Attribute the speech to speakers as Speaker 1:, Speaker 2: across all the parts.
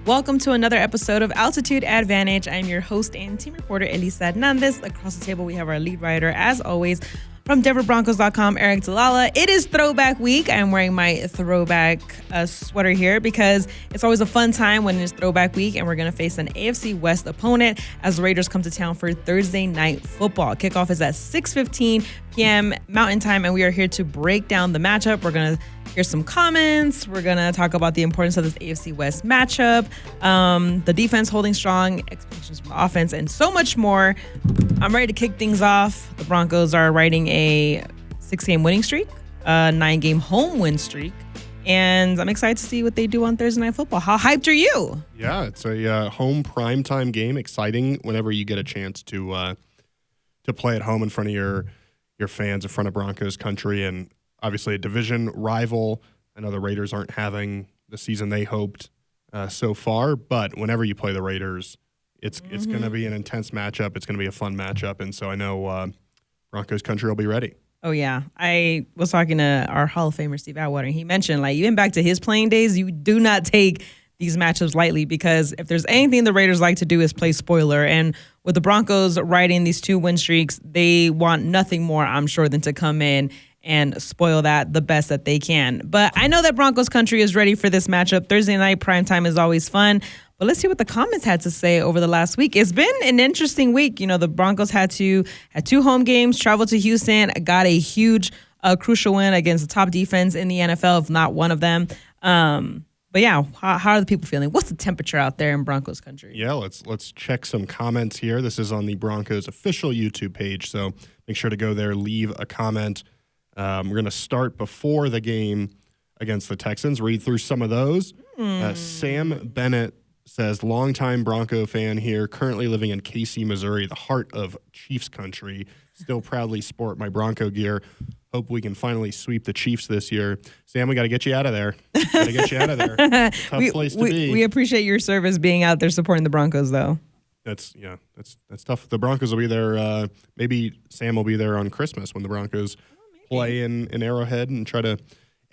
Speaker 1: Welcome to another episode of Altitude Advantage. I'm your host and team reporter, Elisa Hernandez. Across the table, we have our lead writer, as always, from DenverBroncos.com, Aric DiLalla. It is throwback week. I'm wearing my throwback sweater here because it's always a fun time when it's throwback week, and we're going to face an AFC West opponent as the Raiders come to town for Thursday night football. Kickoff is at 6:15 p.m. Mountain Time, and we are here to break down the matchup. We're going to hear some comments. We're going to talk about the importance of this AFC West matchup, the defense holding strong, expectations from the offense, and so much more. I'm ready to kick things off. The Broncos are riding a 6-game winning streak, a 9-game home win streak, and I'm excited to see what they do on Thursday Night Football. How hyped are you?
Speaker 2: Yeah, it's a home primetime game. Exciting whenever you get a chance to play at home in front of your fans, in front of Broncos country, and obviously a division rival. I know the Raiders aren't having the season they hoped so far, but whenever you play the Raiders, it's going to be an intense matchup. It's going to be a fun matchup, and so I know Broncos country will be ready.
Speaker 1: Oh, yeah. I was talking to our Hall of Famer, Steve Atwater, and he mentioned, even back to his playing days, you do not take these matchups lightly, because if there's anything the Raiders like to do is play spoiler. And with the Broncos riding these 2 win streaks, they want nothing more, I'm sure, than to come in and spoil that the best that they can. But I know that Broncos country is ready for this matchup. Thursday night primetime is always fun. But let's see what the comments had to say over the last week. It's been an interesting week. The Broncos had 2 home games, traveled to Houston, got a huge, crucial win against the top defense in the NFL, if not one of them. But yeah, how are the people feeling? What's the temperature out there in Broncos country?
Speaker 2: Yeah, let's check some comments here. This is on the Broncos official YouTube page, so make sure to go there, leave a comment. We're going to start before the game against the Texans, read through some of those. Sam Bennett says, longtime Bronco fan here, currently living in Casey, Missouri, the heart of Chiefs country. Still proudly sport my Bronco gear. Hope we can finally sweep the Chiefs this year. Sam, we got to get you out of there. Tough place to be.
Speaker 1: We appreciate your service being out there supporting the Broncos, though.
Speaker 2: That's tough. The Broncos will be there. Maybe Sam will be there on Christmas when the Broncos play in Arrowhead and try to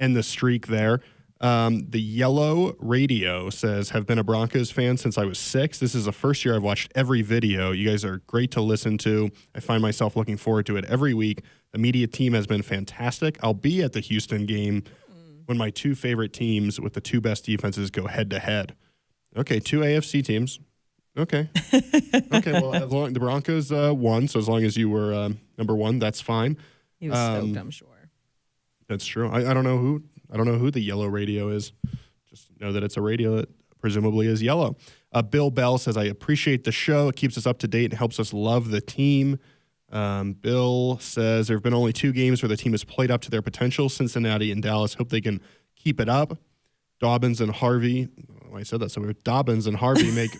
Speaker 2: end the streak there. The Yellow Radio says, have been a Broncos fan since I was 6. This is the first year I've watched every video. You guys are great to listen to. I find myself looking forward to it every week. The media team has been fantastic. I'll be at the Houston game when my 2 favorite teams with the 2 best defenses go head-to-head. Okay, 2 AFC teams. Okay. Well, as long the Broncos won, so as long as you were number 1, that's fine.
Speaker 1: He was stoked, I'm sure.
Speaker 2: That's true. I don't know who the Yellow Radio is. Just know that it's a radio that presumably is yellow. Bill Bell says, I appreciate the show. It keeps us up to date and helps us love the team. Bill says, there have been only 2 games where the team has played up to their potential, Cincinnati and Dallas. Hope they can keep it up. Dobbins and Harvey, I said that somewhere. Dobbins and Harvey make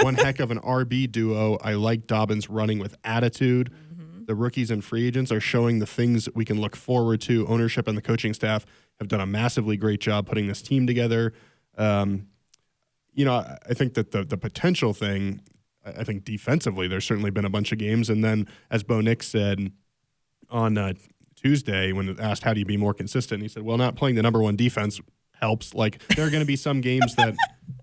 Speaker 2: one heck of an RB duo. I like Dobbins running with attitude. The rookies and free agents are showing the things we can look forward to. Ownership and the coaching staff have done a massively great job putting this team together. I think that the potential thing, I think defensively, there's certainly been a bunch of games. And then, as Bo Nix said on Tuesday, when asked how do you be more consistent, he said, well, not playing the number 1 defense helps. Like, there are going to be some games that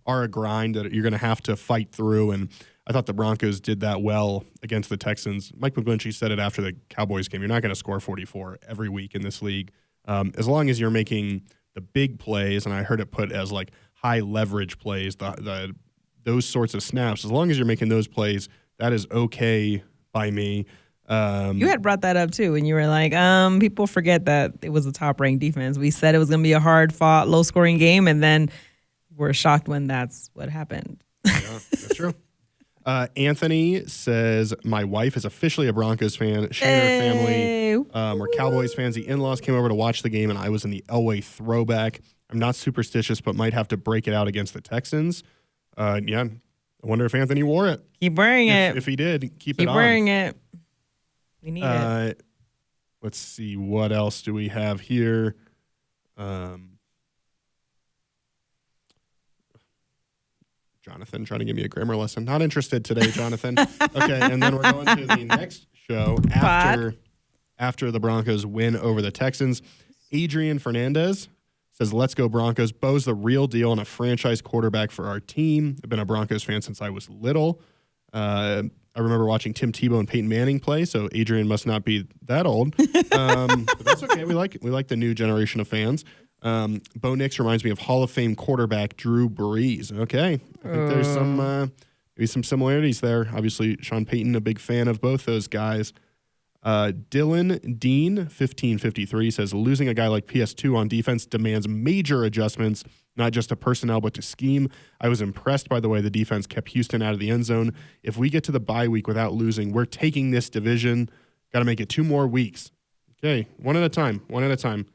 Speaker 2: are a grind that you're going to have to fight through. And I thought the Broncos did that well against the Texans. Mike McGlinchey said it after the Cowboys game. You're not going to score 44 every week in this league. As long as you're making the big plays, and I heard it put as like high leverage plays, those sorts of snaps, as long as you're making those plays, that is okay by me.
Speaker 1: You had brought that up too, and you were like, people forget that it was a top-ranked defense. We said it was going to be a hard-fought, low-scoring game, and then we're shocked when that's what happened.
Speaker 2: Yeah, that's true. Anthony says, my wife is officially a Broncos fan. She and her family were Cowboys fans. The in-laws came over to watch the game, and I was in the Elway throwback. I'm not superstitious, but might have to break it out against the Texans. I wonder if Anthony wore it.
Speaker 1: Keep wearing it.
Speaker 2: If he did, keep it on.
Speaker 1: Keep wearing it. We need it.
Speaker 2: Let's see. What else do we have here? Jonathan trying to give me a grammar lesson. Not interested today, Jonathan. Okay, and then we're going to the next show after the Broncos win over the Texans. Adrian Hernandez says, let's go Broncos. Bo's the real deal and a franchise quarterback for our team. I've been a Broncos fan since I was little. I remember watching Tim Tebow and Peyton Manning play, so Adrian must not be that old. But that's okay. We like the new generation of fans. Bo Nix reminds me of Hall of Fame quarterback Drew Brees. Okay. I think there's maybe some similarities there. Obviously, Sean Payton, a big fan of both those guys. Dylan Dean, 1553, says, losing a guy like PS2 on defense demands major adjustments, not just to personnel, but to scheme. I was impressed by the way the defense kept Houston out of the end zone. If we get to the bye week without losing, we're taking this division. Got to make it 2 more weeks. Okay, one at a time.
Speaker 1: One game at a time.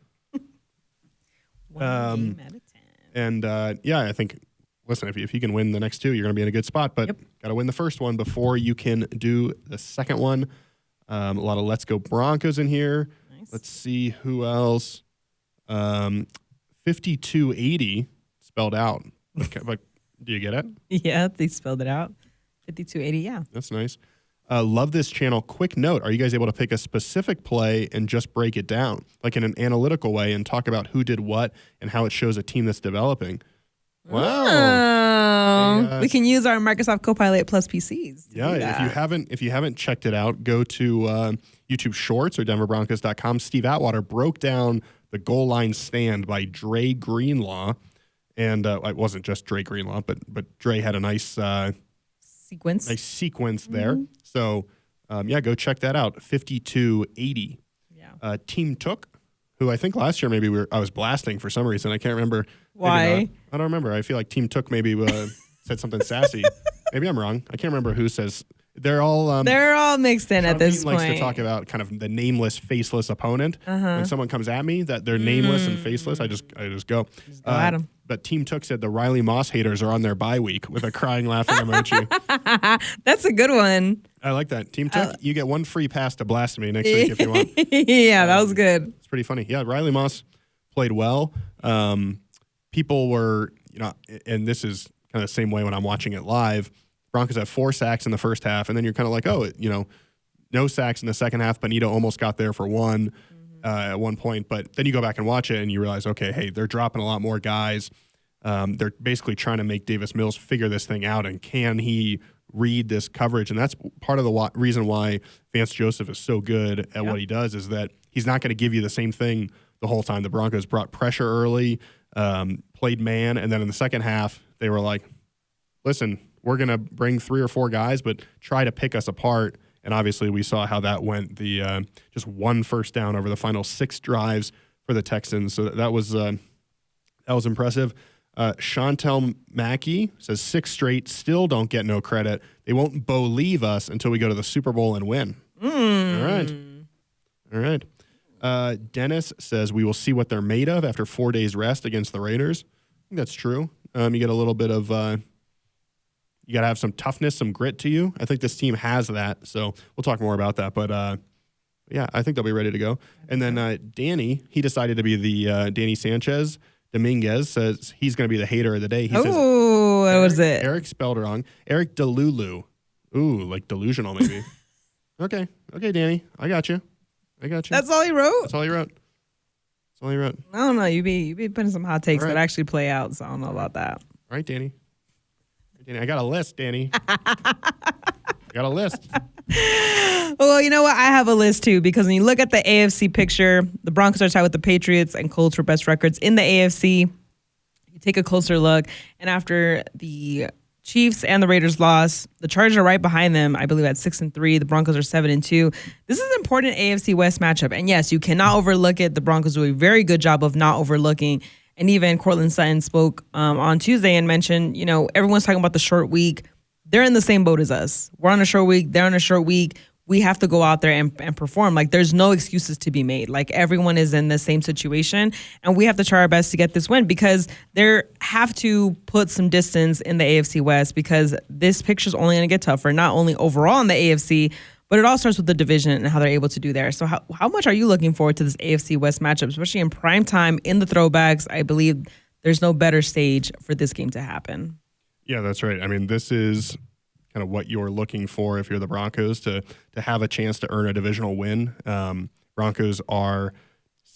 Speaker 2: And, I think, listen, if you can win the next 2, you're going to be in a good spot, but got to win the first one before you can do the second one. A lot of Let's Go Broncos in here. Nice. Let's see who else. 5280 spelled out. But do you get it?
Speaker 1: Yeah, they spelled it out. 5280, yeah.
Speaker 2: That's nice. Love this channel. Quick note, are you guys able to pick a specific play and just break it down, like in an analytical way, and talk about who did what and how it shows a team that's developing? Wow.
Speaker 1: We can use our Microsoft Copilot Plus PCs.
Speaker 2: Yeah, if you haven't checked it out, go to YouTube Shorts or denverbroncos.com. Steve Atwater broke down the goal line stand by Dre Greenlaw. And it wasn't just Dre Greenlaw, but Dre had a nice sequence. There. So, go check that out. 5280. Yeah. Team Took, who I think last year maybe I was blasting for some reason. I can't remember.
Speaker 1: Why?
Speaker 2: I don't remember. I feel like Team Took maybe said something sassy. Maybe I'm wrong. I can't remember who says. They're all
Speaker 1: mixed in at this point.
Speaker 2: Likes to talk about kind of the nameless, faceless opponent. When someone comes at me that they're nameless and faceless, I just go.
Speaker 1: Just go at them.
Speaker 2: But Team Took said the Riley Moss haters are on their bye week with a crying, laughing emoji.
Speaker 1: That's a good one.
Speaker 2: I like that. Team Took, you get 1 free pass to blasphemy next week if you want.
Speaker 1: Yeah, that was good.
Speaker 2: It's pretty funny. Yeah, Riley Moss played well. People were, and this is kind of the same way when I'm watching it live. Broncos have 4 sacks in the first half, and then you're kind of like, no sacks in the second half. Benito almost got there for 1 at one point, but then you go back and watch it, and you realize, okay, hey, they're dropping a lot more guys. They're basically trying to make Davis Mills figure this thing out, and can he read this coverage? And that's part of the reason why Vance Joseph is so good at what he does, is that he's not going to give you the same thing the whole time. The Broncos brought pressure early, played man, and then in the second half, they were like, listen, we're going to bring 3 or 4 guys, but try to pick us apart. And obviously we saw how that went, the just 1 first down over the final 6 drives for the Texans. So that was impressive. Chantel Mackey says 6 straight, still don't get no credit. They won't believe us until we go to the Super Bowl and win. All right. Dennis says we will see what they're made of after 4 days rest against the Raiders. I think that's true. You get a little bit of you got to have some toughness, some grit to you. I think this team has that. So we'll talk more about that. But I think they'll be ready to go. And then Danny, he decided to be the Danny Sanchez. Dominguez says he's going to be the hater of the day. He says,
Speaker 1: what was it?
Speaker 2: Aric spelled wrong. Eric Delulu. Ooh, like delusional maybe. Okay, Danny. I got you.
Speaker 1: That's all he wrote?
Speaker 2: That's all he wrote.
Speaker 1: I don't know. You be putting some hot takes that actually play out, so I don't know about that.
Speaker 2: All right, Danny. I got a list, Danny. I got a list.
Speaker 1: Well, you know what? I have a list too, because when you look at the AFC picture, the Broncos are tied with the Patriots and Colts for best records in the AFC. You take a closer look, and after the Chiefs and the Raiders lost, the Chargers are right behind them, I believe, at 6-3. The Broncos are 7-2. This is an important AFC West matchup, and yes, you cannot overlook it. The Broncos do a very good job of not overlooking. And even Cortland Sutton spoke on Tuesday and mentioned, everyone's talking about the short week. They're in the same boat as us. We're on a short week. They're on a short week. We have to go out there and perform. Like, there's no excuses to be made. Like, everyone is in the same situation. And we have to try our best to get this win, because they have to put some distance in the AFC West, because this picture's only going to get tougher, not only overall in the AFC, but it all starts with the division and how they're able to do there. So how much are you looking forward to this AFC West matchup, especially in prime time in the throwbacks? I believe there's no better stage for this game to happen.
Speaker 2: Yeah, that's right. I mean, this is kind of what you're looking for if you're the Broncos, to have a chance to earn a divisional win. Broncos are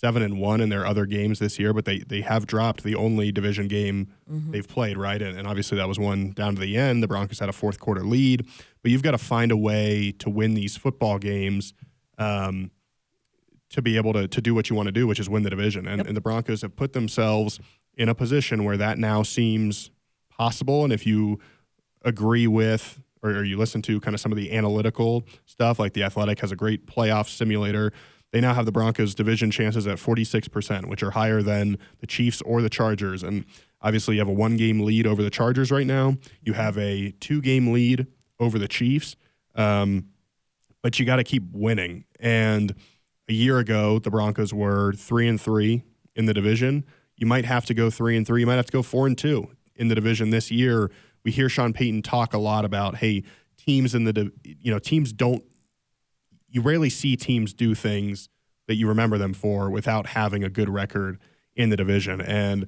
Speaker 2: 7-1 in their other games this year, but they have dropped the only division game they've played, right? And obviously that was one down to the end. The Broncos had a fourth quarter lead, but you've got to find a way to win these football games to be able to do what you want to do, which is win the division. And the Broncos have put themselves in a position where that now seems possible. And if you agree with or you listen to kind of some of the analytical stuff, like The Athletic has a great playoff simulator, they now have the Broncos' division chances at 46%, which are higher than the Chiefs or the Chargers. And obviously you have a 1-game lead over the Chargers right now. You have a 2-game lead over the Chiefs, but you got to keep winning. And a year ago, the Broncos were 3-3 in the division. You might have to go 3-3. You might have to go 4-2 in the division this year. We hear Sean Payton talk a lot about, hey, teams teams don't. You rarely see teams do things that you remember them for without having a good record in the division. And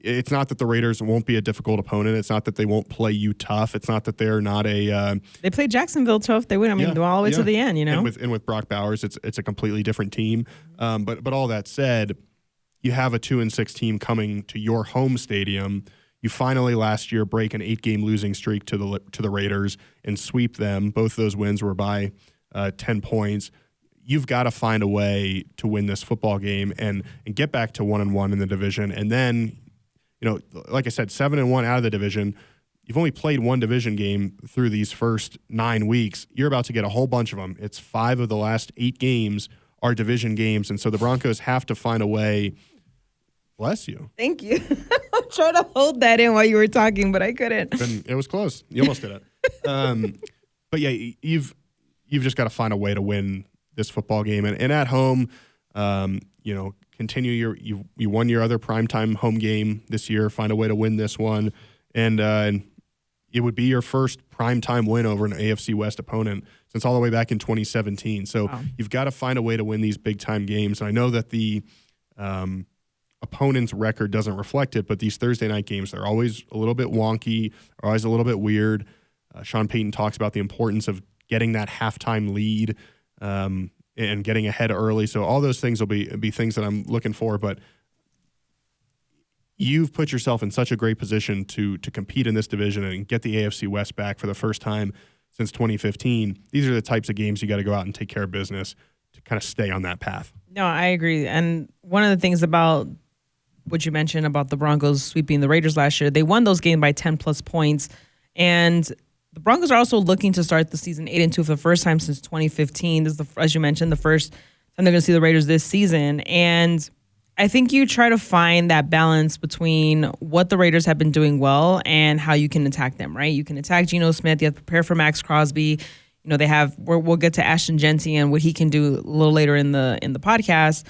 Speaker 2: it's not that the Raiders won't be a difficult opponent. It's not that they won't play you tough. It's not that they're not a.
Speaker 1: They played Jacksonville tough. They win. Go all the way to the end.
Speaker 2: And with Brock Bowers, it's a completely different team. But all that said, you have a 2-6 team coming to your home stadium. You finally last year break an 8-game losing streak to the Raiders and sweep them. Both those wins were by 10 points. You've got to find a way to win this football game and get back to 1-1 in the division. And then, like I said, 7-1 out of the division. You've only played one division game through these first 9 weeks. You're about to get a whole bunch of them. It's 5 of the last 8 games are division games. And so the Broncos have to find a way. Bless you.
Speaker 1: Thank you. I'm trying to hold that in while you were talking, but I couldn't.
Speaker 2: It was close. You almost did it. But yeah, you've just got to find a way to win this football game. And at home, continue you won your other primetime home game this year. Find a way to win this one. And it would be your first primetime win over an AFC West opponent since all the way back in 2017. So You've got to find a way to win these big-time games. And I know that the opponent's record doesn't reflect it, but these Thursday night games, they're always a little bit wonky, are always a little bit weird. Sean Payton talks about the importance of getting that halftime lead and getting ahead early. So all those things will be things that I'm looking for, but you've put yourself in such a great position to compete in this division and get the AFC West back for the first time since 2015. These are the types of games you got to go out and take care of business to kind of stay on that path.
Speaker 1: No, I agree. And one of the things about what you mentioned about the Broncos sweeping the Raiders last year, they won those games by 10+ points. And the Broncos are also looking to start the season 8-2 for the first time since 2015. This is, as you mentioned, the first time they're going to see the Raiders this season. And I think you try to find that balance between what the Raiders have been doing well and how you can attack them, right? You can attack Geno Smith. You have to prepare for Max Crosby. They have. We'll get to Ashton Genty and what he can do a little later in the podcast.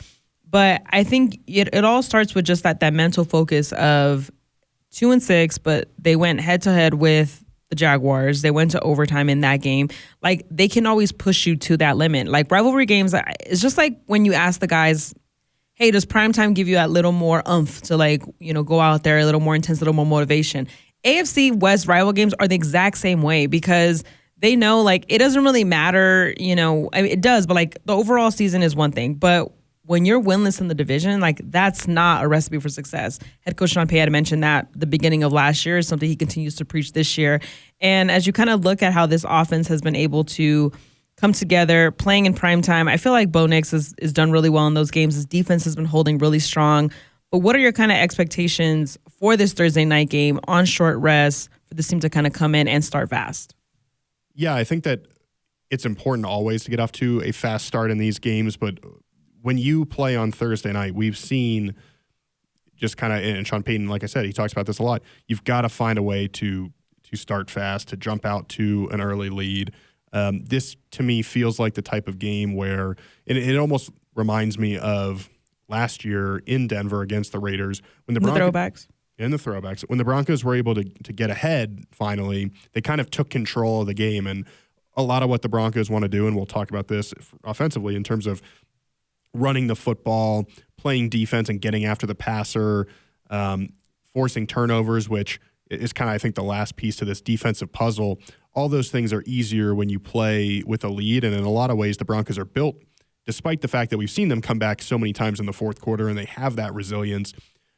Speaker 1: But I think it all starts with just that mental focus of 2-6, but they went head to head with the Jaguars. They went to overtime in that game. Like, they can always push you to that limit. Like, rivalry games, it's just like when you ask the guys, hey, does primetime give you that little more oomph to go out there, a little more intense, a little more motivation? AFC West rival games are the exact same way because they know it doesn't really matter, it does, but the overall season is one thing. But when you're winless in the division, that's not a recipe for success. Head coach Sean Payton had mentioned that the beginning of last year is something he continues to preach this year. And as you kind of look at how this offense has been able to come together, playing in primetime, I feel like Bo Nix is done really well in those games. His defense has been holding really strong. But what are your kind of expectations for this Thursday night game on short rest for this team to kind of come in and start fast?
Speaker 2: Yeah, I think that it's important always to get off to a fast start in these games, but when you play on Thursday night, we've seen just kind of, and Sean Payton, like I said, he talks about this a lot, you've got to find a way to start fast, to jump out to an early lead. This, to me, feels like the type of game where it almost reminds me of last year in Denver against the Raiders. When the
Speaker 1: throwbacks.
Speaker 2: In the throwbacks. When the Broncos were able to get ahead, finally, they kind of took control of the game. And a lot of what the Broncos want to do, and we'll talk about this offensively in terms of running the football, playing defense and getting after the passer, forcing turnovers, which is kind of, I think, the last piece to this defensive puzzle. All those things are easier when you play with a lead, and in a lot of ways, the Broncos are built despite the fact that we've seen them come back so many times in the fourth quarter and they have that resilience,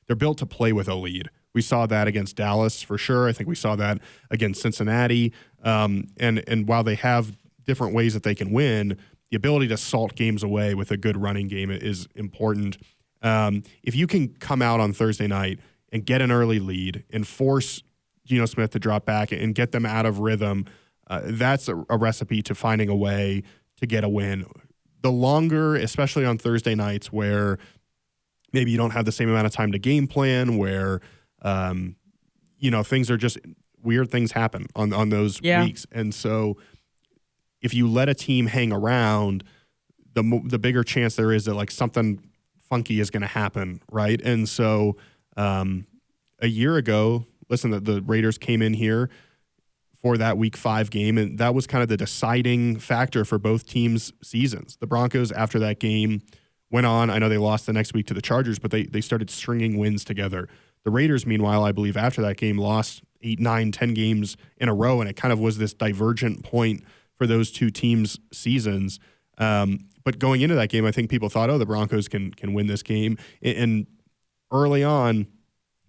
Speaker 2: they're built to play with a lead. We saw that against Dallas for sure. I think we saw that against Cincinnati. And while they have different ways that they can win, the ability to salt games away with a good running game is important. If you can come out on Thursday night and get an early lead and force Geno Smith to drop back and get them out of rhythm, that's a recipe to finding a way to get a win. The longer, especially on Thursday nights where maybe you don't have the same amount of time to game plan, where, things are just weird things happen on those weeks. And so if you let a team hang around, the bigger chance there is that like something funky is going to happen, right? And so a year ago, listen, the Raiders came in here for that Week 5 game, and that was kind of the deciding factor for both teams' seasons. The Broncos, after that game, went on. I know they lost the next week to the Chargers, but they started stringing wins together. The Raiders, meanwhile, I believe after that game, lost 8, 9, 10 games in a row, and it kind of was this divergent point for those two teams' seasons. But going into that game, I think people thought, the Broncos can win this game. And early on,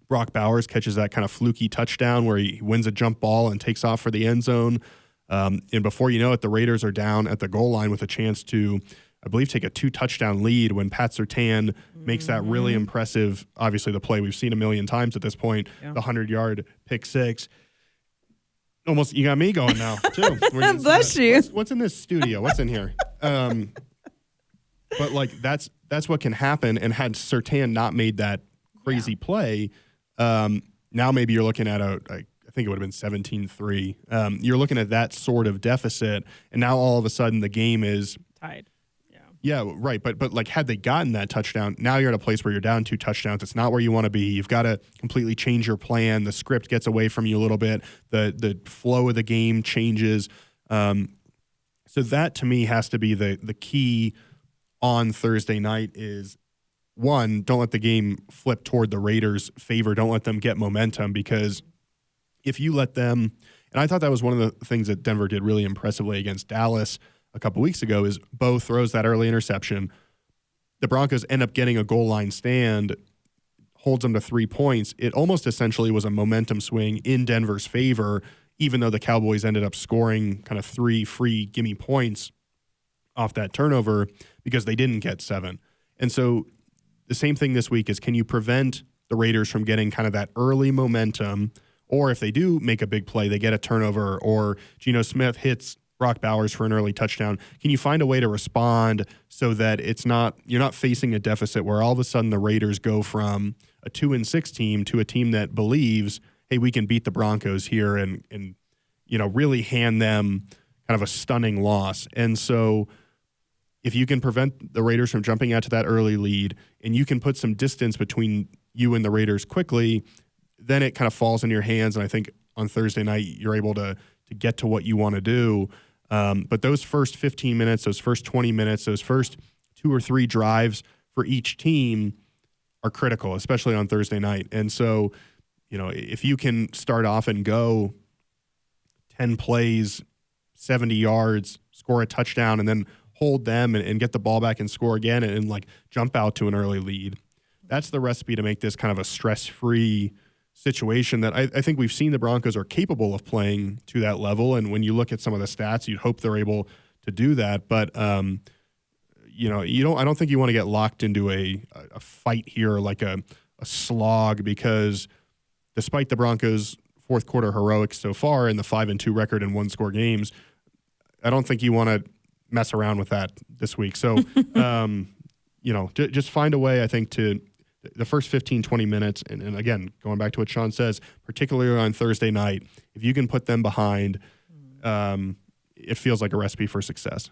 Speaker 2: Brock Bowers catches that kind of fluky touchdown where he wins a jump ball and takes off for the end zone. And before you know it, the Raiders are down at the goal line with a chance to, I believe, take a 2-touchdown lead when Pat Surtain makes that really impressive, obviously the play we've seen a million times at this point, the 100-yard pick six. Almost, you got me going now, too.
Speaker 1: Bless you.
Speaker 2: What's in this studio? What's in here? But, like, that's what can happen. And had Surtain not made that crazy play, now maybe you're looking at I think it would have been 17-3. You're looking at that sort of deficit, and now all of a sudden the game is
Speaker 1: tied.
Speaker 2: Yeah, right. But like, had they gotten that touchdown, now you're at a place where you're down 2 touchdowns. It's not where you want to be. You've got to completely change your plan. The script gets away from you a little bit. The flow of the game changes. So that to me has to be the key on Thursday night is, one, don't let the game flip toward the Raiders' favor. Don't let them get momentum, because if you let them, and I thought that was one of the things that Denver did really impressively against Dallas a couple weeks ago, is Bo throws that early interception. The Broncos end up getting a goal line stand, holds them to 3 points. It almost essentially was a momentum swing in Denver's favor, even though the Cowboys ended up scoring kind of 3 free gimme points off that turnover because they didn't get 7. And so the same thing this week is, can you prevent the Raiders from getting kind of that early momentum, or if they do make a big play, they get a turnover, or Geno Smith hits Brock Bowers for an early touchdown. Can you find a way to respond so that you're not facing a deficit where all of a sudden the Raiders go from a 2-6 team to a team that believes, hey, we can beat the Broncos here and really hand them kind of a stunning loss. And so if you can prevent the Raiders from jumping out to that early lead and you can put some distance between you and the Raiders quickly, then it kind of falls in your hands. And I think on Thursday night, you're able to get to what you want to do. But those first 15 minutes, those first 20 minutes, those first 2 or 3 drives for each team are critical, especially on Thursday night. And so, if you can start off and go 10 plays, 70 yards, score a touchdown, and then hold them and get the ball back and score again and like jump out to an early lead, that's the recipe to make this kind of a stress-free situation that I think we've seen the Broncos are capable of playing to that level. And when you look at some of the stats, you'd hope they're able to do that. But, I don't think you want to get locked into a fight here, like a slog, because despite the Broncos' fourth quarter heroics so far and the 5-2 record in 1-score games, I don't think you want to mess around with that this week. So, just find a way, I think, to the first 15, 20 minutes, and again, going back to what Sean says, particularly on Thursday night, if you can put them behind, it feels like a recipe for success.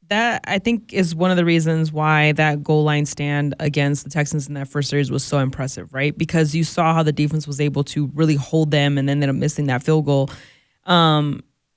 Speaker 1: That, I think, is one of the reasons why that goal line stand against the Texans in that first series was so impressive, right? Because you saw how the defense was able to really hold them and then ended up missing that field goal.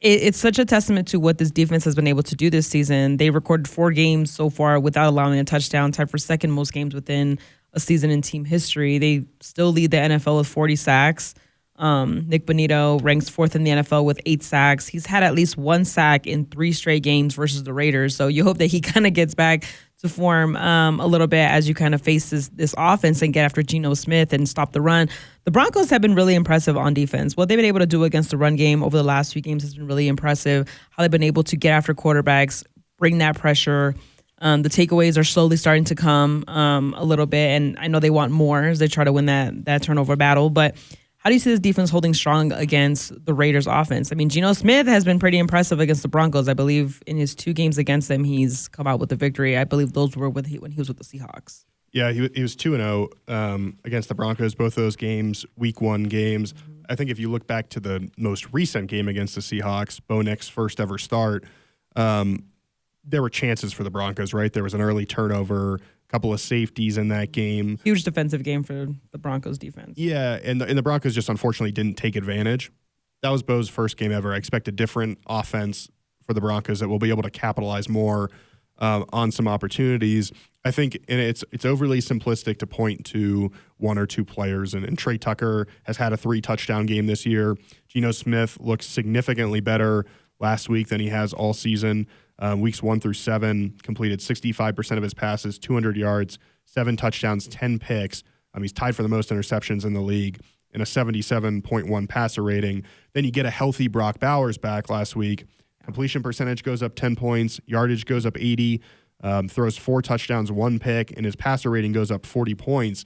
Speaker 1: It's such a testament to what this defense has been able to do this season. They recorded 4 games so far without allowing a touchdown, tied for second most games within a season in team history. They still lead the NFL with 40 sacks. Nick Bonito ranks 4th in the NFL with 8 sacks. He's had at least 1 sack in 3 straight games versus the Raiders. So you hope that he kind of gets back to form a little bit as you kind of face this offense and get after Geno Smith and stop the run. The Broncos have been really impressive on defense. What they've been able to do against the run game over the last few games has been really impressive. How they've been able to get after quarterbacks, bring that pressure. The takeaways are slowly starting to come a little bit, and I know they want more as they try to win that turnover battle. But how do you see this defense holding strong against the Raiders offense? I mean, Geno Smith has been pretty impressive against the Broncos. I believe in his 2 games against them, he's come out with the victory. I believe those were when he was with the Seahawks.
Speaker 2: Yeah, he was 2-0 against the Broncos, both those games, week 1 games. Mm-hmm. I think if you look back to the most recent game against the Seahawks, Bo Nix's first ever start, there were chances for the Broncos, right? There was an early turnover, couple of safeties in that game.
Speaker 1: Huge defensive game for the Broncos defense.
Speaker 2: Yeah, and the Broncos just unfortunately didn't take advantage. That was Bo's first game ever. I expect a different offense for the Broncos that will be able to capitalize more on some opportunities. I think, and it's overly simplistic to point to 1 or 2 players, and Trey Tucker has had a 3-touchdown game this year. Geno Smith looks significantly better last week than he has all season. Weeks 1 through 7, completed 65% of his passes, 200 yards, 7 touchdowns, 10 picks. He's tied for the most interceptions in the league and a 77.1 passer rating. Then you get a healthy Brock Bowers back last week. Completion percentage goes up 10 points, yardage goes up 80, throws 4 touchdowns, 1 pick, and his passer rating goes up 40 points.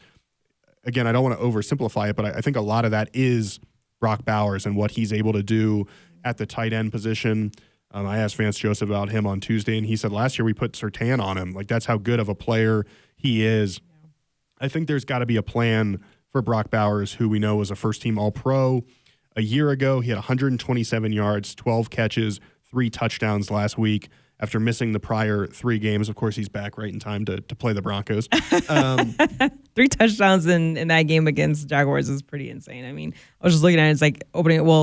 Speaker 2: Again, I don't want to oversimplify it, but I think a lot of that is Brock Bowers and what he's able to do at the tight end position. I asked Vance Joseph about him on Tuesday, and he said last year we put Surtain on him. Like, that's how good of a player he is. Yeah. I think there's got to be a plan for Brock Bowers, who we know was a first-team All-Pro. A year ago, he had 127 yards, 12 catches, 3 touchdowns last week after missing the prior 3 games. Of course, he's back right in time to play the Broncos.
Speaker 1: 3 touchdowns in that game against Jaguars is pretty insane. I mean, I was just looking at it. It's like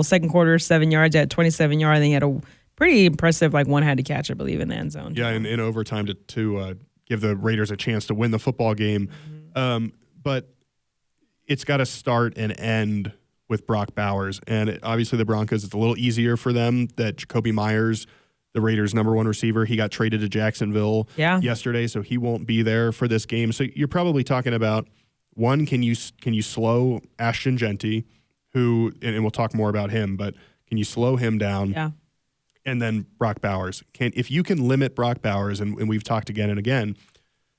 Speaker 1: second quarter, 7 yards, at 27 yards, and he had a pretty impressive, one-handed catch, I believe, in the end zone.
Speaker 2: Yeah, in overtime to give the Raiders a chance to win the football game. Mm-hmm. But it's got to start and end with Brock Bowers. And obviously the Broncos, it's a little easier for them that Jacoby Myers, the Raiders' number 1 receiver, he got traded to Jacksonville yesterday, so he won't be there for this game. So you're probably talking about, one, can you slow Ashton Genty, who, and we'll talk more about him, but can you slow him down?
Speaker 1: Yeah.
Speaker 2: And then Brock Bowers. If you can limit Brock Bowers, and we've talked again and again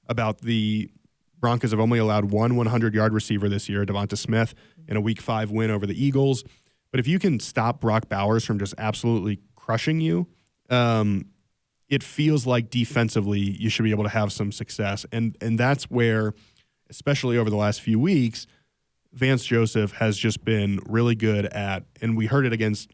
Speaker 2: about the Broncos have only allowed 1 100-yard receiver this year, Devonta Smith, in a Week 5 win over the Eagles. But if you can stop Brock Bowers from just absolutely crushing you, it feels like defensively you should be able to have some success. And that's where, especially over the last few weeks, Vance Joseph has just been really good at, and we heard it against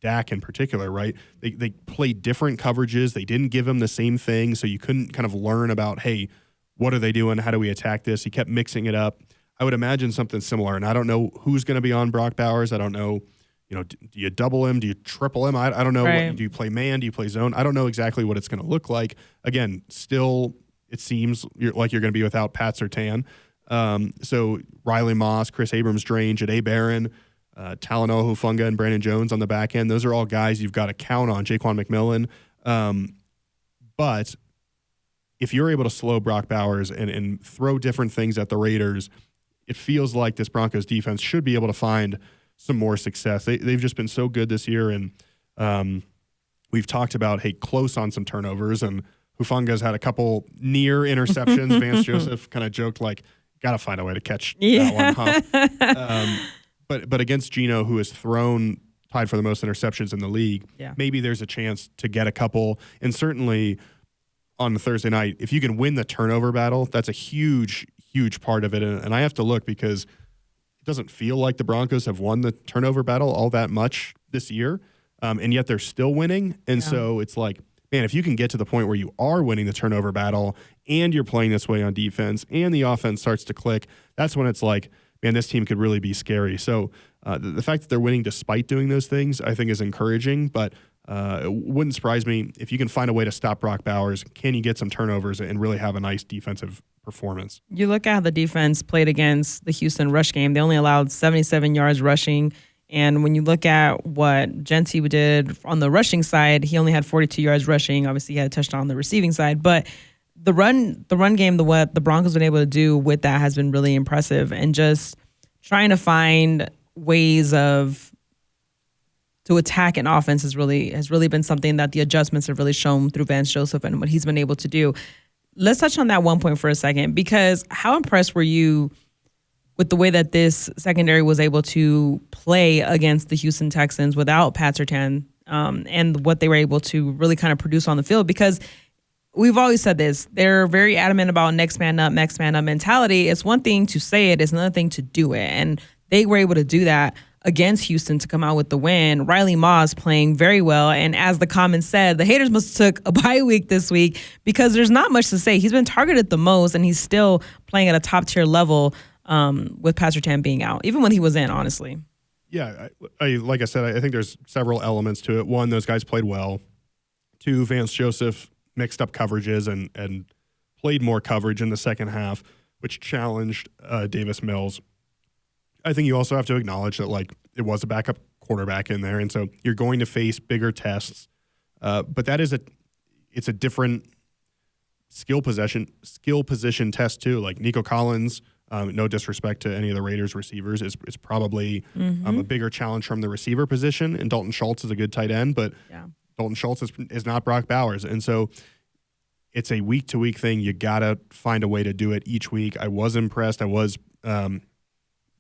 Speaker 2: Dak in particular, right? They played different coverages. They didn't give him the same thing, so you couldn't kind of learn about, hey, what are they doing? How do we attack this? He kept mixing it up. I would imagine something similar, and I don't know who's going to be on Brock Bowers. I don't know, do you double him? Do you triple him? I don't know.
Speaker 1: Right.
Speaker 2: Do you play man? Do you play zone? I don't know exactly what it's going to look like. Again, still, it seems like you're going to be without Pat Surtain. So Riley Moss, Chris Abrams-Drain, Jahdae Barron, Talanoa Hufanga, and Brandon Jones on the back end. Those are all guys you've got to count on. Jaquan McMillan. But if you're able to slow Brock Bowers and throw different things at the Raiders, it feels like this Broncos defense should be able to find some more success. They've just been so good this year, and we've talked about, close on some turnovers, and Hufanga's had a couple near interceptions. Vance Joseph kind of joked, got to find a way to catch that one. Huh? But against Geno, who has thrown tied for the most interceptions in the league, maybe there's a chance to get a couple. And certainly on the Thursday night, if you can win the turnover battle, that's a huge, huge part of it. And I have to look because it doesn't feel like the Broncos have won the turnover battle all that much this year, and yet they're still winning. And so it's like, man, if you can get to the point where you are winning the turnover battle and you're playing this way on defense and the offense starts to click, that's when it's like, man, this team could really be scary. So the fact that they're winning despite doing those things, I think is encouraging, but it wouldn't surprise me if you can find a way to stop Brock Bowers. Can you get some turnovers and really have a nice defensive performance?
Speaker 1: You look at how the defense played against the Houston rush game. They only allowed 77 yards rushing And when you look at what Genty did on the rushing side, he only had 42 yards rushing. Obviously, he had a touchdown on the receiving side. But the run game, what the Broncos been able to do with that has been really impressive. And just trying to find ways to attack an offense has really been something that the adjustments have really shown through Vance Joseph and what he's been able to do. Let's touch on that 1 point for a second, because how impressed were you with the way that this secondary was able to play against the Houston Texans without Pat Surtain, and what they were able to really kind of produce on the field? Because we've always said this, they're very adamant about next man up mentality. It's one thing to say it, it's another thing to do it. And they were able to do that against Houston to come out with the win. Riley Moss playing very well. And as the comments said, the haters must have took a bye week this week, because there's not much to say. He's been targeted the most, and he's still playing at a top tier level with Pat Surtain being out, even when he was in, honestly.
Speaker 2: Yeah, like I said, I think there's several elements to it. One, those guys played well. Two, Vance Joseph mixed up coverages and played more coverage in the second half, which challenged Davis Mills. I think you also have to acknowledge that, like, it was a backup quarterback in there, and so you're going to face bigger tests. But that is it's a different skill position test too. Like Nico Collins, no disrespect to any of the Raiders receivers, is probably a bigger challenge from the receiver position. And Dalton Schultz is a good tight end, but Dalton Schultz is not Brock Bowers, and so it's a week-to-week thing. You gotta find a way to do it each week. I was impressed. I was.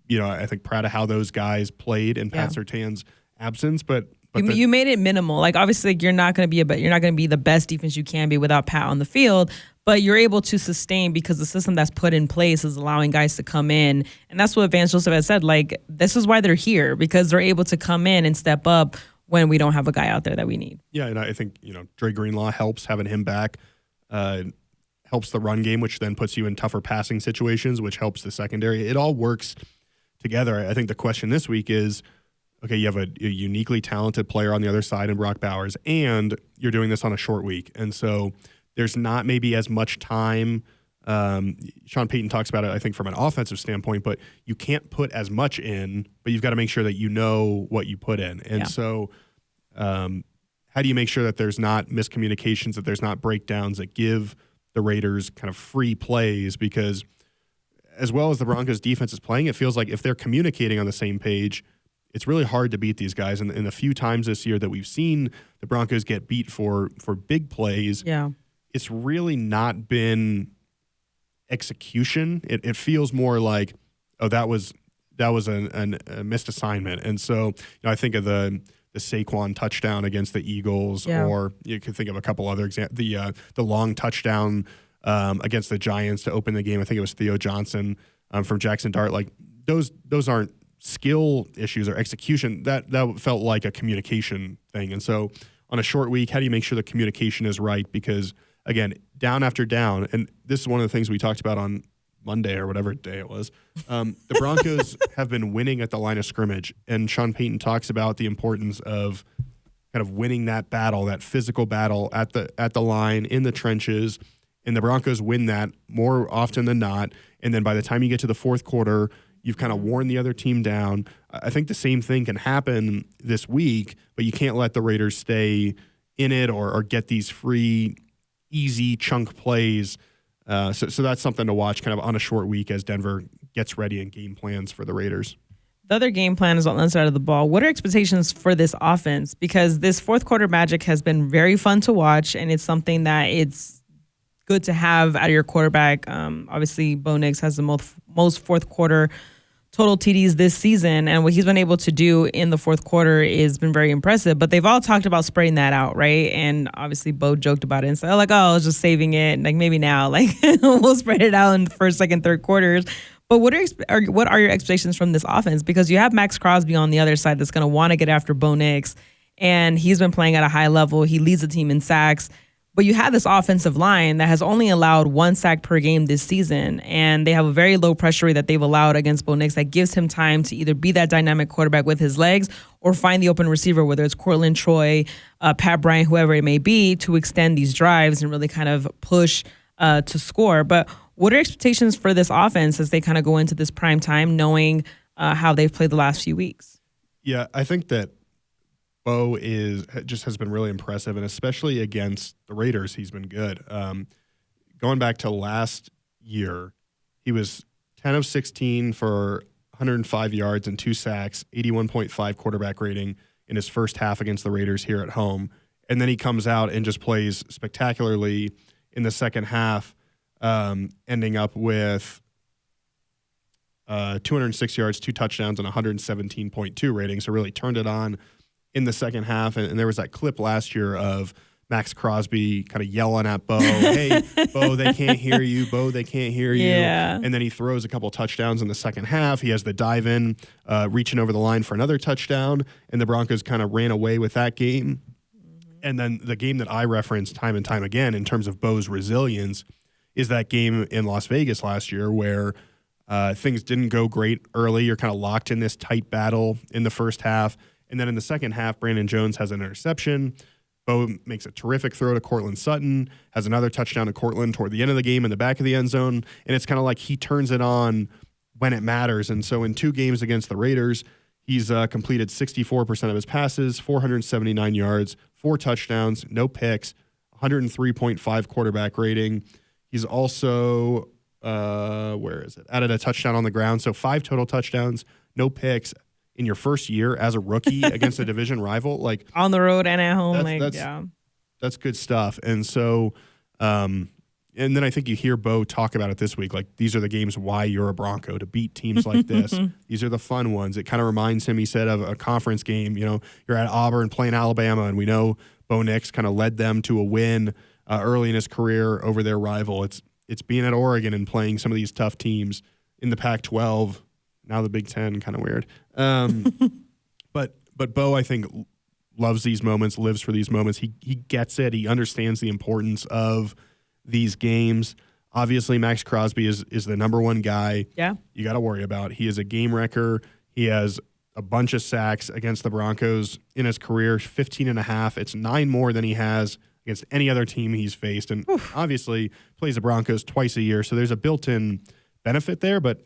Speaker 2: I think proud of how those guys played in Pat Surtain's absence, but
Speaker 1: you made it minimal. Like, obviously, you're not going to be the best defense you can be without Pat on the field, but you're able to sustain because the system that's put in place is allowing guys to come in, and that's what Vance Joseph has said. Like, this is why they're here, because they're able to come in and step up when we don't have a guy out there that we need. Yeah,
Speaker 2: and I think Dre Greenlaw helps having him back. Helps the run game, which then puts you in tougher passing situations, which helps the secondary. It all works together. I think the question this week is, okay, you have a uniquely talented player on the other side in Brock Bowers, and you're doing this on a short week. And so there's not maybe as much time. Sean Payton talks about it, I think, from an offensive standpoint, but you can't put as much in, but you've got to make sure that you know what you put in. And so how do you make sure that there's not miscommunications, that there's not breakdowns that give the Raiders kind of free plays? Because as well as the Broncos defense is playing, it feels like if they're communicating on the same page, it's really hard to beat these guys. And the few times this year that we've seen the Broncos get beat for big plays, it's really not been execution. It feels more like, oh, that was a missed assignment. And so I think of the Saquon touchdown against the Eagles, or you could think of a couple other examples. The long touchdown against the Giants to open the game. I think it was Theo Johnson from Jackson Dart. Like those aren't skill issues or execution. That felt like a communication thing. And so on a short week, how do you make sure the communication is right? Because again, down after down, and this is one of the things we talked about on Monday or whatever day it was. The Broncos have been winning at the line of scrimmage, and Sean Payton talks about the importance of kind of winning that battle, that physical battle at the line, in the trenches. And the Broncos win that more often than not. And then by the time you get to the fourth quarter, you've kind of worn the other team down. I think the same thing can happen this week, but you can't let the Raiders stay in it or get these free, easy chunk plays. So that's something to watch kind of on a short week as Denver gets ready and game plans for the Raiders.
Speaker 1: The other game plan is on the other side of the ball. What are expectations for this offense? Because this fourth quarter magic has been very fun to watch, and it's something that it's good to have out of your quarterback. Obviously, Bo Nix has the most fourth quarter total TDs this season, and what he's been able to do in the fourth quarter has been very impressive. But they've all talked about spreading that out, right? And obviously, Bo joked about it and said, like, I was just saving it. Like, maybe now, like, we'll spread it out in the first, second, third quarters. But what are your expectations from this offense? Because you have Max Crosby on the other side that's going to want to get after Bo Nix, and he's been playing at a high level. He leads the team in sacks. But you have this offensive line that has only allowed 1 sack per game this season, and they have a very low pressure rate that they've allowed against Bo Nix that gives him time to either be that dynamic quarterback with his legs or find the open receiver, whether it's Cortland Troy, Pat Bryant, whoever it may be, to extend these drives and really kind of push to score. But what are expectations for this offense as they kind of go into this prime time, knowing how they've played the last few weeks?
Speaker 2: Yeah, I think that Bo has been really impressive, and especially against the Raiders, he's been good. Going back to last year, he was 10 of 16 for 105 yards and 2 sacks, 81.5 quarterback rating in his first half against the Raiders here at home. And then he comes out and just plays spectacularly in the second half, ending up with 206 yards, 2 touchdowns, and 117.2 rating. So really turned it on in the second half. And there was that clip last year of Max Crosby kind of yelling at Bo, "Hey, Bo, they can't hear you. Bo, they can't hear you."
Speaker 1: Yeah.
Speaker 2: And then he throws a couple touchdowns in the second half. He has the dive in, reaching over the line for another touchdown, and the Broncos kind of ran away with that game. And then the game that I reference time and time again in terms of Bo's resilience is that game in Las Vegas last year where things didn't go great early. You're kind of locked in this tight battle in the first half. And then in the second half, Brandon Jones has an interception. Bo makes a terrific throw to Courtland Sutton, has another touchdown to Courtland toward the end of the game in the back of the end zone. And it's kind of like he turns it on when it matters. And so in 2 games against the Raiders, he's completed 64% of his passes, 479 yards, 4 touchdowns, no picks, 103.5 quarterback rating. He's also, added a touchdown on the ground. So 5 total touchdowns, no picks in your first year as a rookie against a division rival. Like
Speaker 1: on the road and at home.
Speaker 2: That's good stuff. And so, and then I think you hear Bo talk about it this week. Like, these are the games why you're a Bronco, to beat teams like this. These are the fun ones. It kind of reminds him, he said, of a conference game. You know, you're at Auburn playing Alabama, and we know Bo Nix kind of led them to a win early in his career over their rival. It's being at Oregon and playing some of these tough teams in the Pac-12. Now the Big Ten, kind of weird. But Bo, I think, loves these moments, lives for these moments. He gets it. He understands the importance of these games. Obviously, Max Crosby is the number one guy you got to worry about. He is a game wrecker. He has a bunch of sacks against the Broncos in his career, 15 and a half. It's 9 more than he has against any other team he's faced. And obviously plays the Broncos twice a year, so there's a built-in benefit there, but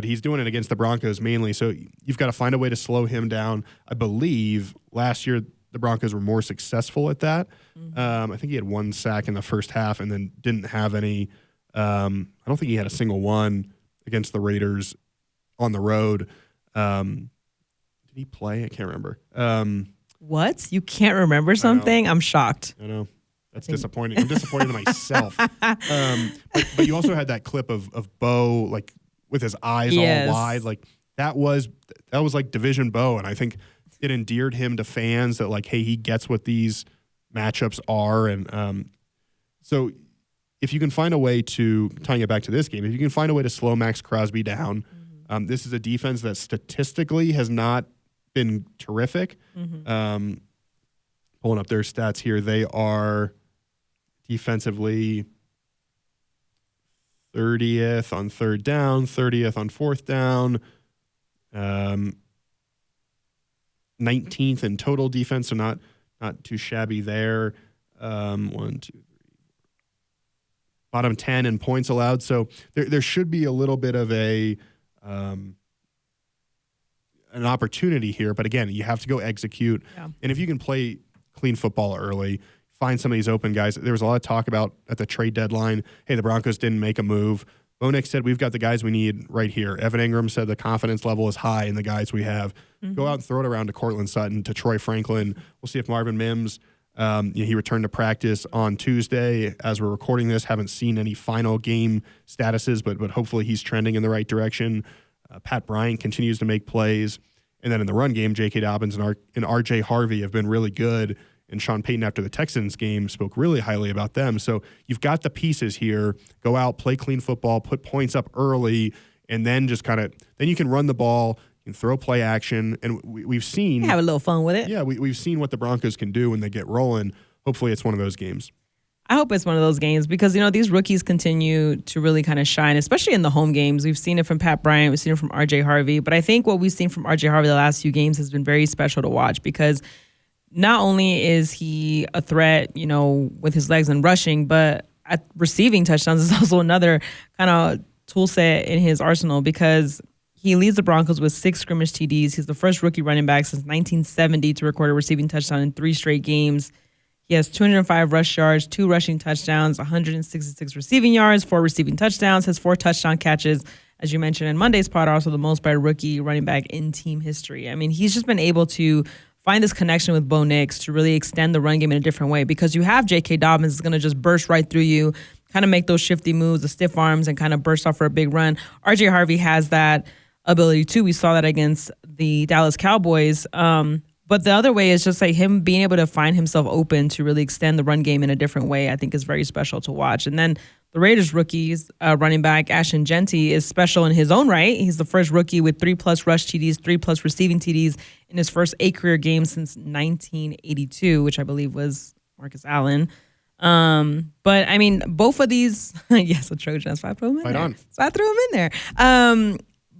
Speaker 2: he's doing it against the Broncos mainly. So you've got to find a way to slow him down. I believe last year the Broncos were more successful at that. I think he had 1 sack in the first half and then didn't have any. I don't think he had a single one against the Raiders on the road. Did he play? I can't remember.
Speaker 1: What? You can't remember something? I'm shocked.
Speaker 2: I know. That's disappointing. I'm disappointed in myself. But you also had that clip of Bo, like, with his eyes all wide. Like, that was like Division Bo, and I think it endeared him to fans that, like, hey, he gets what these matchups are. And so if you can find a way to, tying it back to this game, if you can find a way to slow Max Crosby down, this is a defense that statistically has not been terrific. Pulling up their stats here, they are defensively 30th on 3rd down, 30th on 4th down, 19th in total defense, so not too shabby there. 1, 2, 3, bottom 10 in points allowed. So there should be a little bit of an opportunity here, but again, you have to go execute. And if you can play clean football early, find some of these open guys. There was a lot of talk about at the trade deadline, hey, the Broncos didn't make a move. Bo Nix said, we've got the guys we need right here. Evan Ingram said the confidence level is high in the guys we have. Go out and throw it around to Courtland Sutton, to Troy Franklin. We'll see if Marvin Mims, he returned to practice on Tuesday. As we're recording this, haven't seen any final game statuses, but hopefully he's trending in the right direction. Pat Bryant continues to make plays. And then in the run game, J.K. Dobbins and R.J. Harvey have been really good. And Sean Payton, after the Texans game, spoke really highly about them. So you've got the pieces here. Go out, play clean football, put points up early, and then just then you can run the ball, you can throw play action. And we've seen...
Speaker 1: Have a little fun with it.
Speaker 2: Yeah, we've seen what the Broncos can do when they get rolling. Hopefully it's one of those games.
Speaker 1: I hope it's one of those games because, these rookies continue to really kind of shine, especially in the home games. We've seen it from Pat Bryant. We've seen it from R.J. Harvey. But I think what we've seen from R.J. Harvey the last few games has been very special to watch because not only is he a threat, with his legs and rushing, but at receiving touchdowns is also another kind of tool set in his arsenal because He leads the Broncos with 6 scrimmage TDs. He's the first rookie running back since 1970 to record a receiving touchdown in 3 straight games. He has 205 rush yards, 2 rushing touchdowns, 166 receiving yards, 4 receiving touchdowns, has 4 touchdown catches. As you mentioned in Monday's pod, also the most by a rookie running back in team history. I mean, he's just been able to find this connection with Bo Nix to really extend the run game in a different way, because you have J.K. Dobbins is going to just burst right through you, kind of make those shifty moves, the stiff arms, and kind of burst off for a big run. R.J. Harvey has that ability too. We saw that against the Dallas Cowboys. But the other way is just like him being able to find himself open to really extend the run game in a different way, I think is very special to watch. And then the Raiders rookies, running back Ashton Jeanty is special in his own right. He's the first rookie with 3+ rush TDs, 3+ receiving TDs in his first 8 career games since 1982, which I believe was Marcus Allen. But I mean, both of these, yes, a Trojan. That's why I threw him in there. That's why I threw him in there.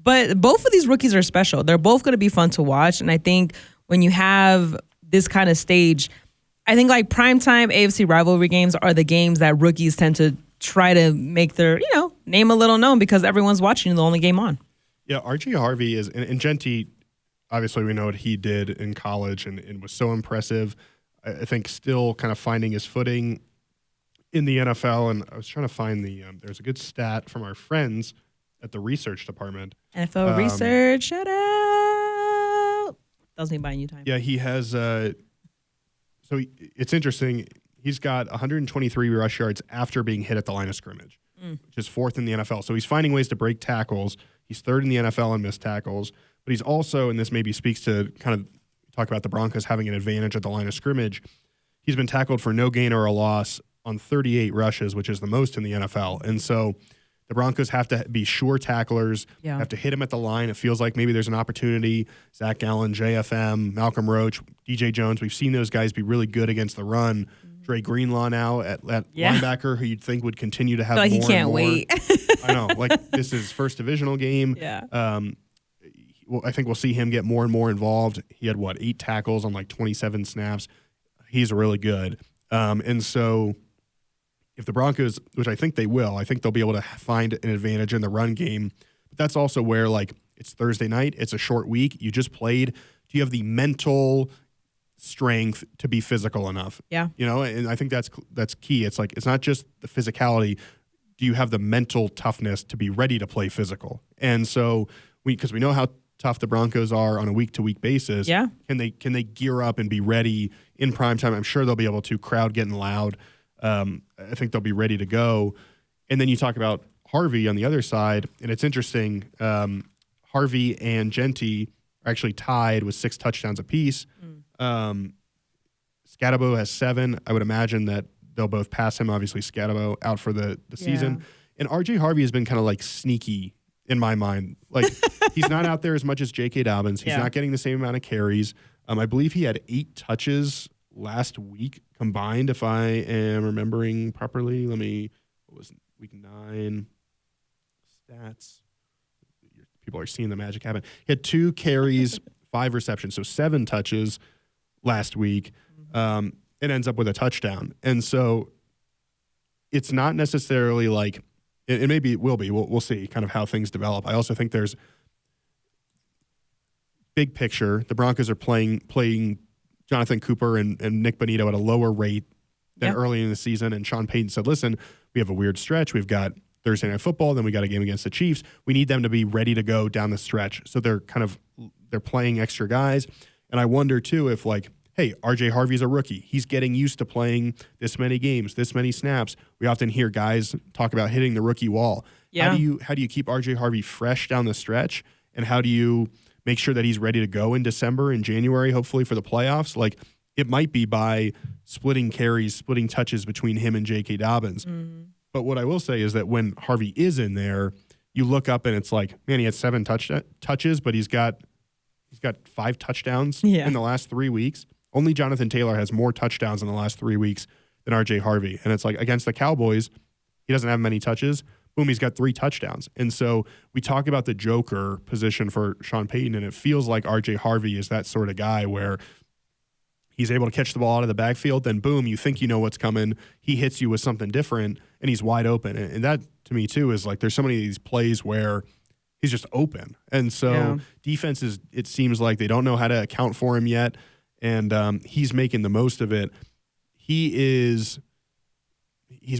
Speaker 1: But both of these rookies are special. They're both going to be fun to watch. And I think when you have this kind of stage, I think like primetime AFC rivalry games are the games that rookies tend to try to make their, name a little known, because everyone's watching the only game on.
Speaker 2: Yeah, R.J. Harvey is, and Jeanty, obviously we know what he did in college and was so impressive. I think still kind of finding his footing in the NFL. And I was trying to find there's a good stat from our friends at the research department.
Speaker 1: NFL research, shout out. Doesn't he buying you time?
Speaker 2: Yeah, he has. It's interesting. He's got 123 rush yards after being hit at the line of scrimmage, which is 4th in the NFL. So he's finding ways to break tackles. He's 3rd in the NFL in missed tackles. But he's also, and this maybe speaks to kind of talk about the Broncos having an advantage at the line of scrimmage, he's been tackled for no gain or a loss on 38 rushes, which is the most in the NFL. And so the Broncos have to be sure tacklers, have to hit him at the line. It feels like maybe there's an opportunity. Zach Gallen, JFM, Malcolm Roach, DJ Jones, we've seen those guys be really good against the run. Dre Greenlaw now at linebacker, who you'd think would continue to have more
Speaker 1: he can't
Speaker 2: and more.
Speaker 1: wait.
Speaker 2: I know. Like, this is first divisional game.
Speaker 1: Yeah.
Speaker 2: I think we'll see him get more and more involved. He had, 8 tackles on 27 snaps. He's really good. And so if the Broncos, which I think they will, I think they'll be able to find an advantage in the run game. But that's also where, it's Thursday night. It's a short week. You just played. Do you have the mental strength to be physical enough?
Speaker 1: Yeah.
Speaker 2: And I think that's key. It's it's not just the physicality. Do you have the mental toughness to be ready to play physical? And so because we know how tough the Broncos are on a week-to-week basis.
Speaker 1: Yeah.
Speaker 2: Can they gear up and be ready in prime time? I'm sure they'll be able to. Crowd getting loud. I think they'll be ready to go. And then you talk about Harvey on the other side, and it's interesting. Harvey and Jeanty are actually tied with 6 touchdowns apiece. Scatabo has 7. I would imagine that they'll both pass him. Obviously, Scatabo out for the season. And R.J. Harvey has been kind of sneaky in my mind. He's not out there as much as J.K. Dobbins. He's not getting the same amount of carries. I believe he had 8 touches last week combined, if I am remembering properly. What was week 9 stats? People are seeing the magic happen. He had 2 carries, 5 receptions, so 7 touches last week. It ends up with a touchdown. And so it's not necessarily it maybe it will be. We'll see kind of how things develop. I also think there's big picture. The Broncos are playing Jonathan Cooper and Nick Bonito at a lower rate than early in the season. And Sean Payton said, listen, we have a weird stretch. We've got Thursday Night Football, then we got a game against the Chiefs. We need them to be ready to go down the stretch. So they're playing extra guys. And I wonder too if hey, R.J. Harvey's a rookie. He's getting used to playing this many games, this many snaps. We often hear guys talk about hitting the rookie wall. Yeah. How do you keep R.J. Harvey fresh down the stretch? And how do you make sure that he's ready to go in December and January, hopefully for the playoffs? It might be by splitting carries, splitting touches between him and J.K. Dobbins. Mm-hmm. But what I will say is that when Harvey is in there, you look up and it's man, he had 7 touches, but he's got 5 touchdowns in the last 3 weeks. Only Jonathan Taylor has more touchdowns in the last 3 weeks than R.J. Harvey. And it's against the Cowboys, he doesn't have many touches. Boom, he's got 3 touchdowns. And so we talk about the joker position for Sean Payton, and it feels like R.J. Harvey is that sort of guy where he's able to catch the ball out of the backfield, then boom, you think you know what's coming. He hits you with something different, and he's wide open. And that, to me, too, is there's so many of these plays where he's just open. And so defenses, it seems like they don't know how to account for him yet, and he's making the most of it. He's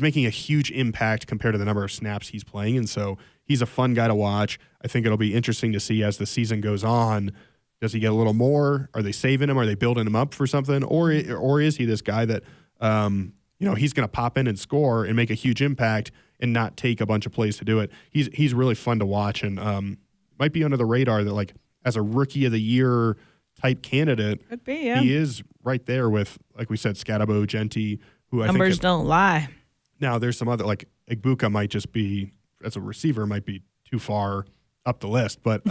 Speaker 2: making a huge impact compared to the number of snaps he's playing, and so he's a fun guy to watch. I think it'll be interesting to see as the season goes on. Does he get a little more? Are they saving him? Are they building him up for something? Or is he this guy that he's going to pop in and score and make a huge impact and not take a bunch of plays to do it? He's really fun to watch, and might be under the radar that, like, as a rookie of the year type candidate,
Speaker 1: could be, yeah.
Speaker 2: He is right there with, like we said, Scatabo, Genti, who I think
Speaker 1: numbers don't lie.
Speaker 2: Now there's some other, like Igbuka might just be, as a receiver, might be too far up the list, but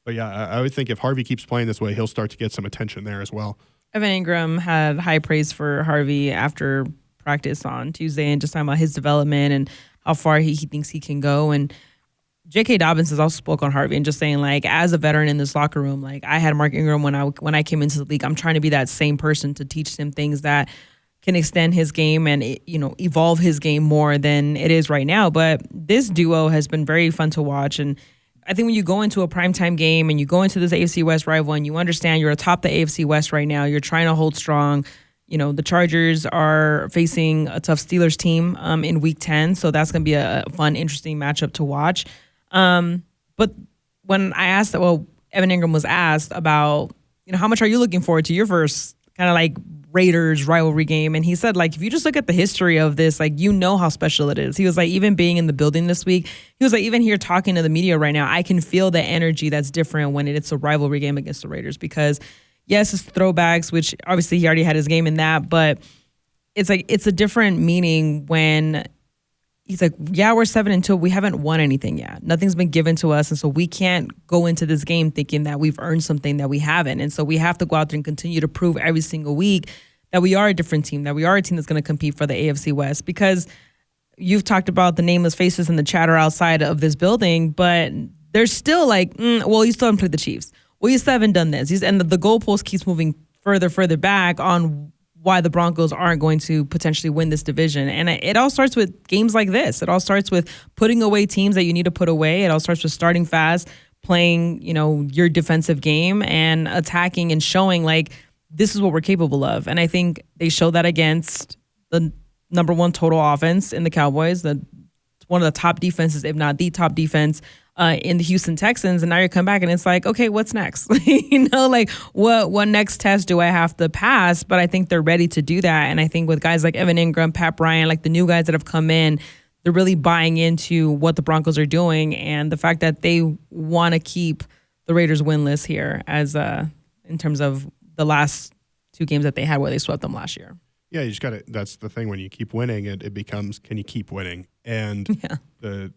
Speaker 2: but yeah, I would think if Harvey keeps playing this way, he'll start to get some attention there as well.
Speaker 1: Evan Ingram had high praise for Harvey after practice on Tuesday, and just talking about his development and how far he thinks he can go. And J.K. Dobbins has also spoke on Harvey and just saying, like, as a veteran in this locker room, like, I had Mark Ingram when I came into the league. I'm trying to be that same person to teach him things that can extend his game and, evolve his game more than it is right now. But this duo has been very fun to watch. And I think when you go into a primetime game and you go into this AFC West rival and you understand you're atop the AFC West right now, you're trying to hold strong. The Chargers are facing a tough Steelers team in Week 10, so that's going to be a fun, interesting matchup to watch. But when I asked, Evan Ingram was asked about, how much are you looking forward to your first kind of like Raiders rivalry game? And he said, like, if you just look at the history of this, like, how special it is. He was like, even being in the building this week, he was like, even here talking to the media right now, I can feel the energy that's different when it's a rivalry game against the Raiders, because yes, it's throwbacks, which obviously he already had his game in that, but it's like, it's a different meaning when he's like, yeah, we're 7-2. We haven't won anything yet. Nothing's been given to us. And so we can't go into this game thinking that we've earned something that we haven't. And so we have to go out there and continue to prove every single week that we are a different team, that we are a team that's going to compete for the AFC West. Because you've talked about the nameless faces and the chatter outside of this building, but there's still like, you still haven't played the Chiefs. Well, you still haven't done this. And the goalpost keeps moving further back on why the Broncos aren't going to potentially win this division. And it all starts with games like this. It all starts with putting away teams that you need to put away. It all starts with starting fast, playing, your defensive game, and attacking and showing, like, this is what we're capable of. And I think they showed that against the number one total offense in the Cowboys, one of the top defenses, if not the top defense, in the Houston Texans. And now you come back and it's like, okay, what's next? What next test do I have to pass? But I think they're ready to do that. And I think with guys like Evan Ingram, Pat Bryant, like the new guys that have come in, they're really buying into what the Broncos are doing, and the fact that they want to keep the Raiders winless here as in terms of the last two games that they had where they swept them last year.
Speaker 2: Yeah, you just got to, that's the thing. When you keep winning, it becomes, can you keep winning? And the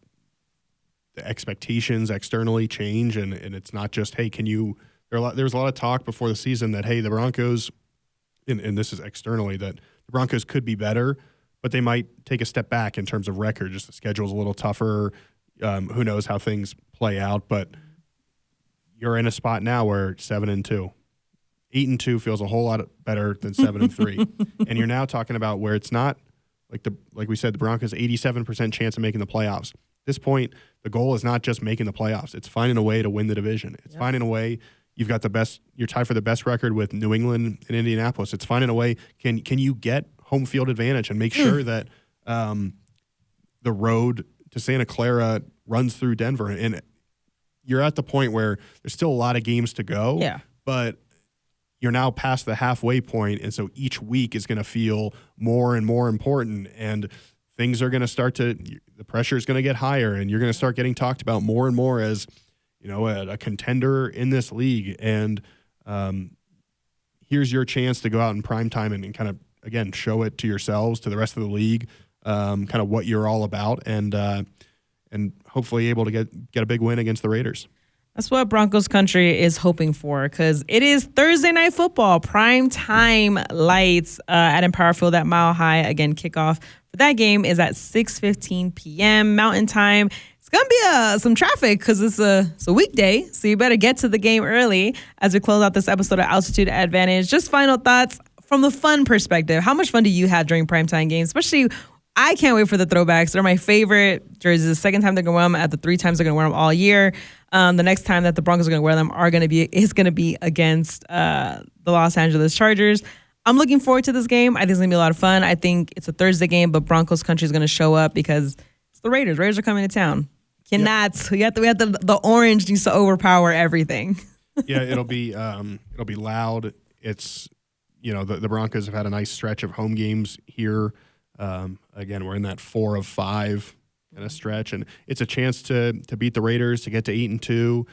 Speaker 2: expectations externally change, and it's not just, hey, can you, there was a lot of talk before the season that, hey, the Broncos, and this is externally, that the Broncos could be better, but they might take a step back in terms of record. Just the schedule's a little tougher. Who knows how things play out, but you're in a spot now where 7-2. 8-2 feels a whole lot better than 7-3. And you're now talking about where it's not like we said, the Broncos 87% chance of making the playoffs. At this point, the goal is not just making the playoffs. It's finding a way to win the division. It's finding a way. You've got the best. You're tied for the best record with New England and Indianapolis. It's finding a way. Can you get home field advantage and make sure that the road to Santa Clara runs through Denver? And you're at the point where there's still a lot of games to go.
Speaker 1: Yeah.
Speaker 2: But you're now past the halfway point, and so each week is going to feel more and more important, and things are going to start to, the pressure is going to get higher, and you're going to start getting talked about more and more as, a contender in this league. And here's your chance to go out in prime time and kind of, again, show it to yourselves, to the rest of the league, kind of what you're all about, and hopefully able to get a big win against the Raiders.
Speaker 1: That's what Broncos country is hoping for, because it is Thursday Night Football, prime time lights at Empower Field at Mile High. Again, kickoff for that game is at 6:15 p.m. Mountain Time. It's going to be some traffic because it's a weekday, so you better get to the game early as we close out this episode of Altitude Advantage. Just final thoughts from the fun perspective. How much fun do you have during primetime games, especially I can't wait for the throwbacks. They're my favorite jerseys. The second time they're going to wear them, at the 3 times they're going to wear them all year. The next time that the Broncos are going to wear them is going to be against the Los Angeles Chargers. I'm looking forward to this game. I think it's going to be a lot of fun. I think it's a Thursday game, but Broncos country is going to show up because it's the Raiders. Raiders are coming to town. Cannot. Yep. We have the orange needs to overpower everything.
Speaker 2: Yeah, it'll be loud. It's, the Broncos have had a nice stretch of home games here. Again, we're in that 4 of 5 in a stretch, and it's a chance to beat the Raiders, to get to 8-2.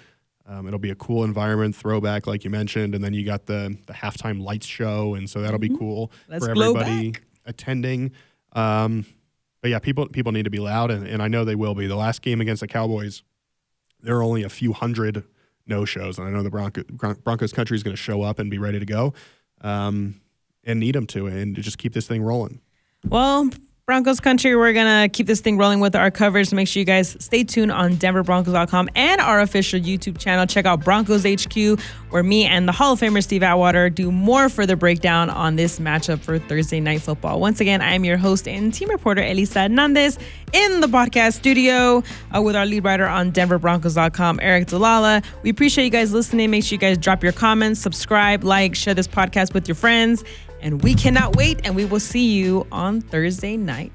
Speaker 2: It'll be a cool environment, throwback like you mentioned, and then you got the halftime lights show, and so that'll be cool for everybody attending. But yeah, people need to be loud, and I know they will be. The last game against the Cowboys, there are only a few hundred no-shows, and I know the Broncos country is going to show up and be ready to go, and need them to, and to just keep this thing rolling.
Speaker 1: Well, Broncos country, we're going to keep this thing rolling with our coverage. So make sure you guys stay tuned on DenverBroncos.com and our official YouTube channel. Check out Broncos HQ, where me and the Hall of Famer Steve Atwater do more further breakdown on this matchup for Thursday Night Football. Once again, I am your host and team reporter, Elisa Hernandez, in the podcast studio with our lead writer on DenverBroncos.com, Aric DiLalla. We appreciate you guys listening. Make sure you guys drop your comments, subscribe, like, share this podcast with your friends. And we cannot wait, and we will see you on Thursday Night